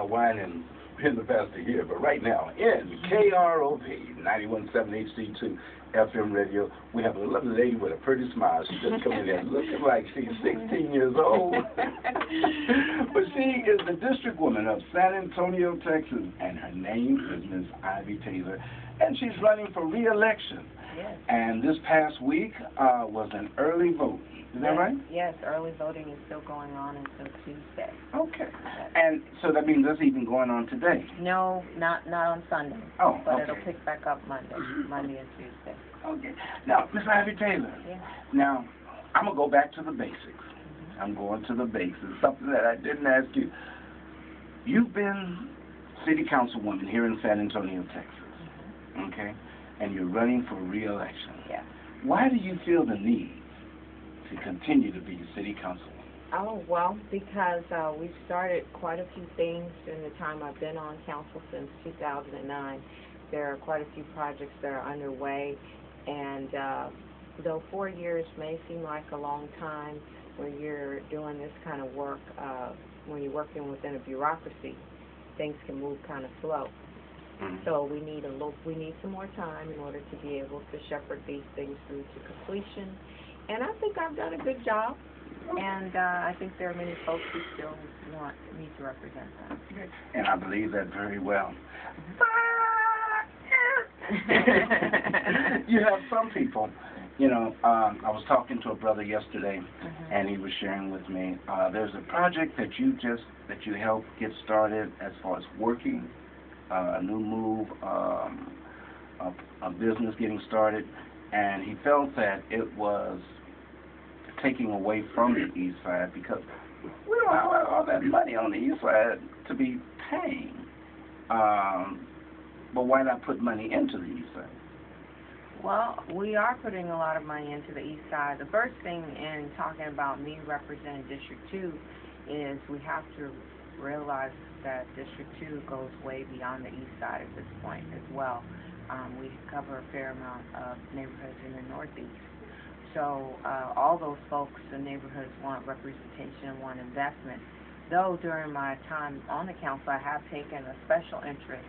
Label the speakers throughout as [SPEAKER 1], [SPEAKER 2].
[SPEAKER 1] Wine and in the pastor here, but right now in KROV 91.7 HD2 FM radio, we have a lovely lady with a pretty smile. She just come in there looking like she's 16 years old. But she is the district woman of San Antonio, Texas, and her name is Ms. Ivy Taylor, and she's running for re-election.
[SPEAKER 2] Yes.
[SPEAKER 1] And this past week was an early vote. Is that right?
[SPEAKER 2] Yes, early voting is still going on until Tuesday.
[SPEAKER 1] Okay.
[SPEAKER 2] Yes.
[SPEAKER 1] And so that means that's even going on today?
[SPEAKER 2] No, not on Sunday.
[SPEAKER 1] Oh,
[SPEAKER 2] but
[SPEAKER 1] okay.
[SPEAKER 2] It'll pick back up Monday and Tuesday.
[SPEAKER 1] Okay. Now, Ms. Ivy Taylor.
[SPEAKER 2] Yes.
[SPEAKER 1] Now, I'm going to go back to the basics. I'm going to the basics, something that I didn't ask you. You've been city councilwoman here in San Antonio, Texas, okay? And you're running for re-election.
[SPEAKER 2] Yes.
[SPEAKER 1] Why do you feel the need to continue to be city councilwoman?
[SPEAKER 2] Oh, well, because we've started quite a few things in the time I've been on council since 2009. There are quite a few projects that are underway, and though 4 years may seem like a long time when you're doing this kind of work, when you're working within a bureaucracy, things can move kind of slow. So we need some more time in order to be able to shepherd these things through to completion. And I think I've done a good job, and I think there are many folks who still want me to represent them.
[SPEAKER 1] And I believe that very well. You have some people, you know, I was talking to a brother yesterday, and he was sharing with me, there's a project that you helped get started as far as working, a new move, a business getting started, and he felt that it was taking away from the east side because we don't have all that money on the east side to be paying. But why not put money into the east side?
[SPEAKER 2] Well, we are putting a lot of money into the east side. The first thing in talking about me representing District 2 is we have to realize that District 2 goes way beyond the east side at this point as well. We cover a fair amount of neighborhoods in the northeast. So all those folks in neighborhoods want representation, want investment. Though during my time on the council, I have taken a special interest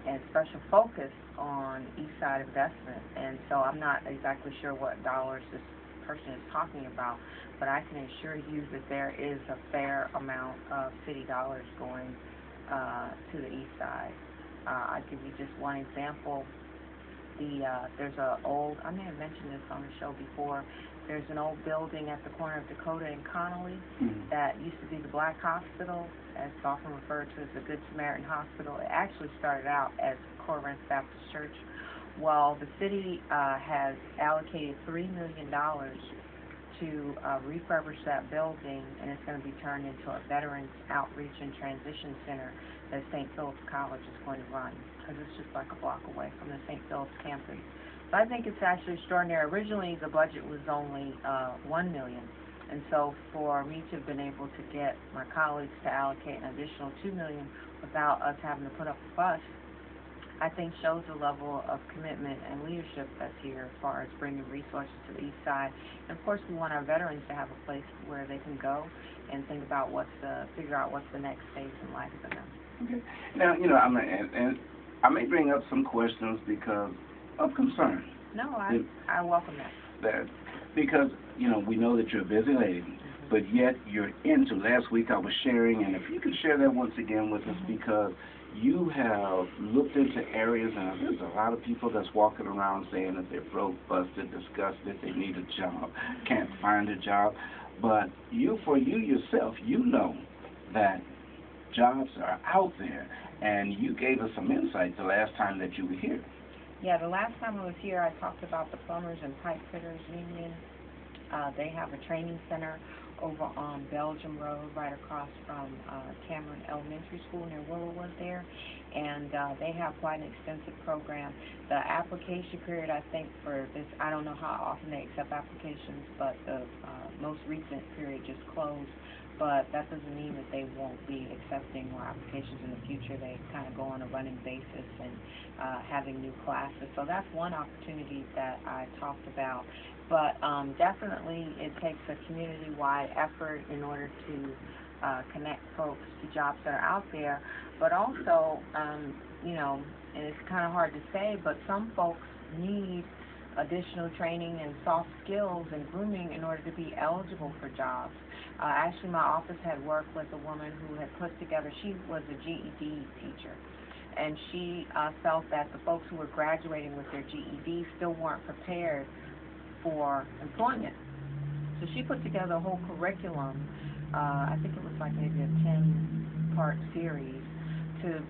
[SPEAKER 2] and special focus on east side investment. And so I'm not exactly sure what dollars this person is talking about, but I can assure you that there is a fair amount of city dollars going to the east side. I'll give you just one example. There's an old, I may have mentioned this on the show before, there's an old building at the corner of Dakota and Connolly that used to be the Black Hospital, as it's often referred to as the Good Samaritan Hospital. It actually started out as KROVFM Baptist Church. Well, the city has allocated $3 million to refurbish that building, and it's going to be turned into a Veterans Outreach and Transition Center that St. Philip's College is going to run, because it's just like a block away from the St. Philip's campus. So I think it's actually extraordinary. Originally, the budget was only $1 million, and so for me to have been able to get my colleagues to allocate an additional $2 million without us having to put up a fuss, I think shows the level of commitment and leadership that's here as far as bringing resources to the east side. And of course, we want our veterans to have a place where they can go and think about figure out what's the next phase in life for them.
[SPEAKER 1] Okay. Now, you know, and I may bring up some questions because of concern.
[SPEAKER 2] No, I welcome that.
[SPEAKER 1] Because, you know, we know that you're a busy lady, but yet you're into. Last week I was sharing, and if you could share that once again with us, because you have looked into areas, and there's a lot of people that's walking around saying that they're broke, busted, disgusted, they need a job, can't find a job. But for you yourself, you know that jobs are out there, and you gave us some insight the last time that you were here.
[SPEAKER 2] Yeah, the last time I was here, I talked about the Plumbers and Pipe Fitters Union. They have a training center over on Belgium Road, right across from Cameron Elementary School near Willowwood there, and they have quite an extensive program. The application period, I think, for this, I don't know how often they accept applications, but the most recent period just closed. But that doesn't mean that they won't be accepting more applications in the future. They kind of go on a running basis and having new classes. So that's one opportunity that I talked about. But definitely it takes a community-wide effort in order to connect folks to jobs that are out there. But also, you know, and it's kind of hard to say, but some folks need additional training and soft skills and grooming in order to be eligible for jobs. Actually, my office had worked with a woman who had put together, she was a GED teacher, and she felt that the folks who were graduating with their GED still weren't prepared for employment. So she put together a whole curriculum, I think it was like maybe a 10-part series, to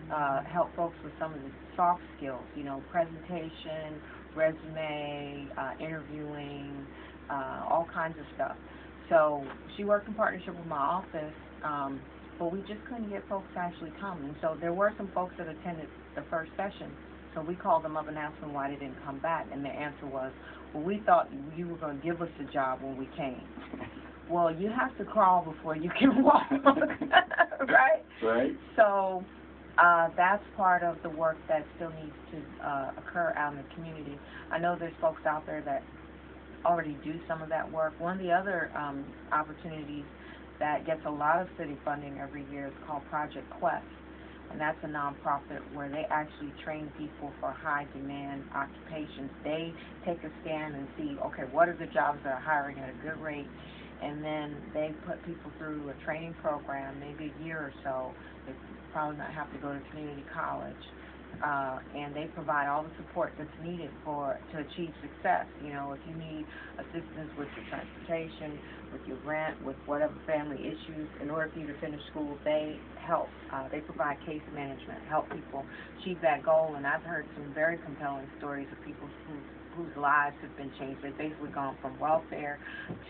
[SPEAKER 2] help folks with some of the soft skills, you know, presentation, resume, interviewing, all kinds of stuff. So she worked in partnership with my office, but we just couldn't get folks to actually come. And so there were some folks that attended the first session, so we called them up and asked them why they didn't come back, and their answer was, well, we thought you were going to give us a job when we came. Well, you have to crawl before you can walk, right?
[SPEAKER 1] Right.
[SPEAKER 2] So that's part of the work that still needs to occur out in the community. I know there's folks out there that already do some of that work. One of the other opportunities that gets a lot of city funding every year is called Project Quest, and that's a nonprofit where they actually train people for high-demand occupations. They take a scan and see, okay, what are the jobs that are hiring at a good rate, and then they put people through a training program, maybe a year or so. They probably not have to go to community college, and they provide all the support that's needed to achieve success. You know, if you need assistance with your transportation, with your rent, with whatever family issues, in order for you to finish school, they help. They provide case management, help people achieve that goal, and I've heard some very compelling stories of people whose lives have been changed. They've basically gone from welfare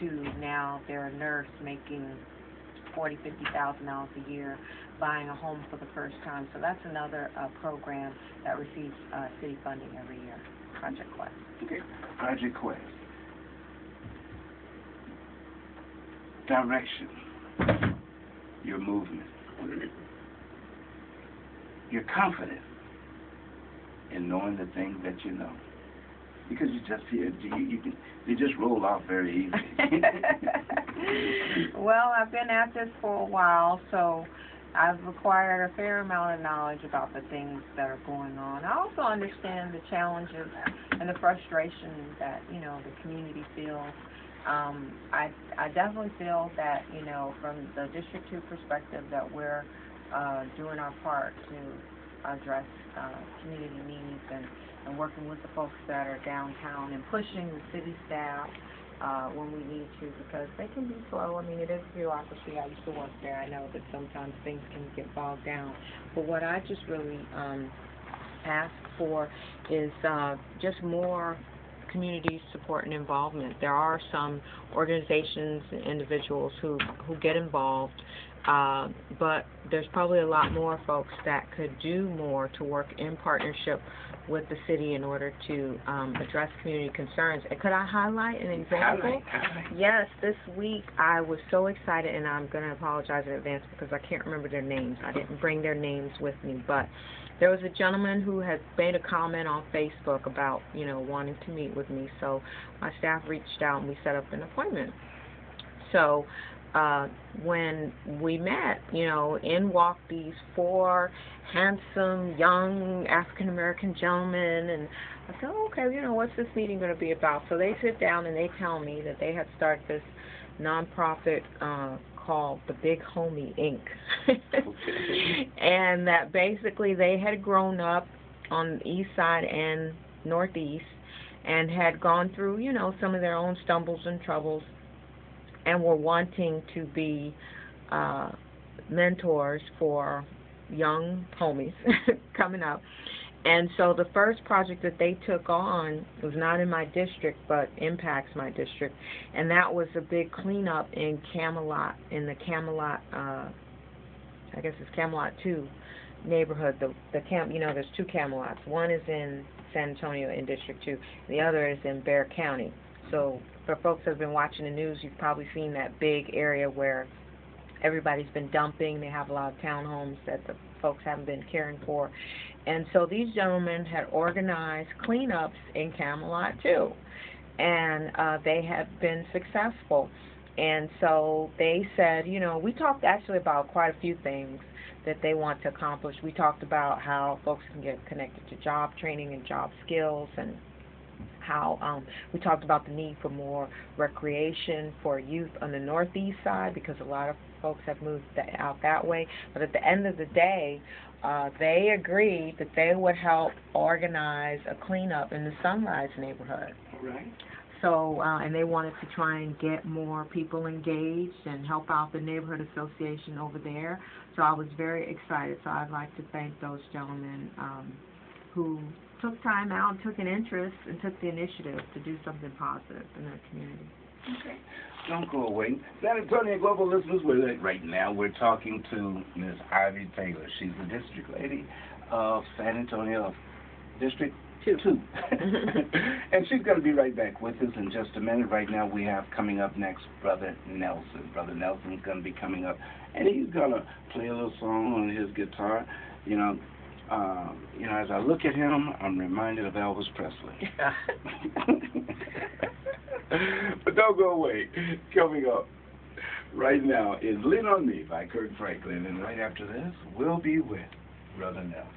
[SPEAKER 2] to now they're a nurse making $40,000, $50,000 a year, buying a home for the first time. So that's another program that receives city funding every year, Project Quest.
[SPEAKER 1] Okay, Project Quest. Direction, your movement. You're confident in knowing the things that you know. Because they just roll off very easy.
[SPEAKER 2] Well, I've been at this for a while, so I've acquired a fair amount of knowledge about the things that are going on. I also understand the challenges and the frustration that, you know, the community feels. I definitely feel that, you know, from the District 2 perspective, that we're doing our part to address community needs and working with the folks that are downtown and pushing the city staff when we need to, because they can be slow. I mean, it is bureaucracy. I used to work there. I know that sometimes things can get bogged down. But what I just really ask for is just more community support and involvement. There are some organizations and individuals who get involved, but there's probably a lot more folks that could do more to work in partnership with the city in order to address community concerns. And could I highlight an example? Yes, this week I was so excited, and I'm going to apologize in advance because I can't remember their names. I didn't bring their names with me, but there was a gentleman who had made a comment on Facebook about, you know, wanting to meet with me. So my staff reached out and we set up an appointment. So when we met, you know, in walked these 4 handsome, young African-American gentlemen, and I said, oh, okay, you know, what's this meeting going to be about? So they sit down and they tell me that they had started this nonprofit called the Big Homie, Inc. And that basically they had grown up on the east side and northeast and had gone through, you know, some of their own stumbles and troubles, and were wanting to be mentors for young homies coming up. And so the first project that they took on was not in my district, but impacts my district, and that was a big cleanup in Camelot, in the Camelot, I guess it's Camelot 2 neighborhood. You know, there's 2 Camelots. One is in San Antonio in District 2. The other is in Bexar County. So for folks that have been watching the news, you've probably seen that big area where everybody's been dumping. They have a lot of townhomes that the folks haven't been caring for. And so these gentlemen had organized cleanups in Camelot too. And they have been successful. And so they said, you know, we talked actually about quite a few things that they want to accomplish. We talked about how folks can get connected to job training and job skills, and how we talked about the need for more recreation for youth on the northeast side, because a lot of folks have moved out that way. But at the end of the day, they agreed that they would help organize a cleanup in the Sunrise neighborhood.
[SPEAKER 1] Right.
[SPEAKER 2] So, and they wanted to try and get more people engaged and help out the neighborhood association over there. So I was very excited. So I'd like to thank those gentlemen who took time out and took an interest and took the initiative to do something positive in their community.
[SPEAKER 1] Okay. Don't go away. San Antonio Global listeners, right now we're talking to Ms. Ivy Taylor. She's the district lady of San Antonio District 2. And she's going to be right back with us in just a minute. Right now we have coming up next Brother Nelson. Brother Nelson's going to be coming up, and he's going to play a little song on his guitar. You know, as I look at him, I'm reminded of Elvis Presley. But don't go away. Coming up right now is Lean on Me by Kirk Franklin, and right after this, we'll be with Brother Nelson.